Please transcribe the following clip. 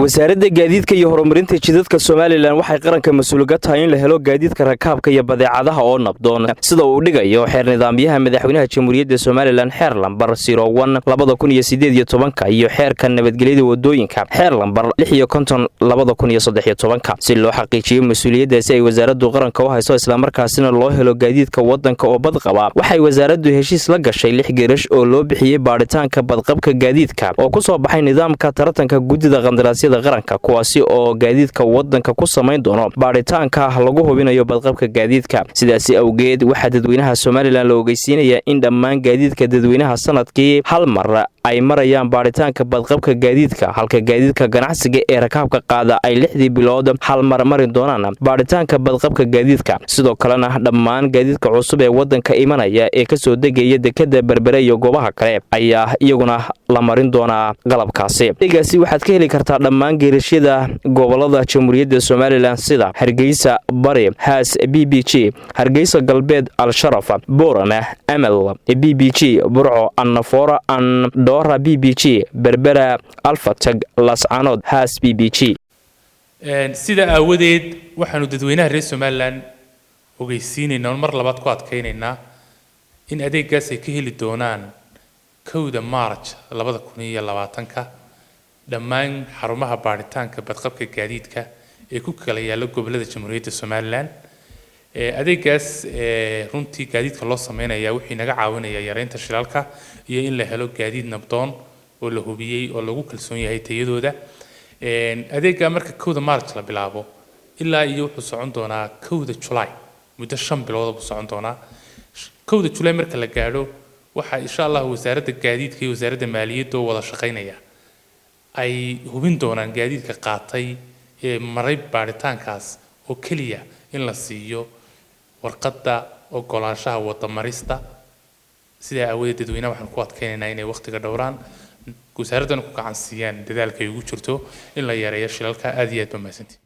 wasaaradda gaadiidka iyo horumarinta jidadka Soomaaliland waxay qaranka mas'uuliyad tahay in la helo gaadiidka rakaabka iyo badeecadaha oo nabdoon sida uu dhigayo xeer nidaamyaha madaxweynaha Jamhuuriyadda Soomaaliland xeer lambar 01/2018 iyo xeerka nabadgelyada wadooyinka xeer lambar 56/2013 si loo xaqiijiyo mas'uuliyaddaasi ay wasaaraddu qaranka u hayso isla markaasina loo helo gaadiidka wadanka oo badqaba waxay wasaaraddu heshiis la gashay 6 geerash oo loo bixiyay baaritaanka badqabka gaadiidka oo ku soo baxay nidaamka taranka guddida qandaraasyada qaranka kuwaasi oo gaadiidka wadanka ku sameyn doono baaritaanka lagu hubinayo badqabka gaadiidka sidaasi awgeed waxa dadweynaha Soomaaliland loo ogeysiinaya in dhammaan gaadiidka dadweynaha sanadkii hal mar ay marayaan baaritaanka badqabka gaadiidka halka gaadiidka ganacsiga ee rakaabka qaada ay 6 bilood hal mar marin doonaan baaritaanka badqabka gaadiidka sidoo kalena dhammaan gaadiidka cusub ee wadanka imanaya ee ka soo degaya dekada Berbera iyo goobaha kale ayaa iyaguna la marin doona qalabkaasi deegaasi waxaad ka heli kartaa dhammaan geerashada gobolada Jamhuuriyadda Soomaaliland sida Hargeysa Bari Haas BBG Hargeysa Galbeed Al-Sharaf Boorama Amal BBG Burco Annafora an Dora BBG Berbera Alfatag Lascanood Haas BBG sida aawadeed waxaanu dadweynaha reer Soomaaliland ogeysiinaynaa mar labaad ku adkaynaynaa in adeegaas ay ka heli doonaan 1 March 2020 dhammaan xarumaha baaritaanka badqabka gaadiidka ee ku kala yaala gobolada Jamhuuriyadda Soomaaliland adeegaas runtii gaadiidka loo sameeynaya wixii naga caawinaya yareynta shilalka iyo in la helo gaadiid nabdoon oo la hubiyay oo lagu kalsoon yahay tayadooda adeega marka 1 March la bilaabo ilaa iyo wuxuu socon doonaa 1 July muddo 5 bilood buu socon doonaa 1 July marka la gaaro waxa insha Allah wasaaradda gaadiidka iyo wasaaradda maaliyadda wada shaqeynaya ay hubin doonaan gaadiidka qaatay ee maray baaritaankaas oo kaliya in la siiyo warqadda ogolaanshaha wada marista sida awoodeed dadweynaha waxaan ku adkaynaynaa inay waqtiga dhowraan wasaaraddan ku gacan siiyaan dadaalka ay ugu jirto in la yareeyo shilalka aad iyo aad ba mahadsantiin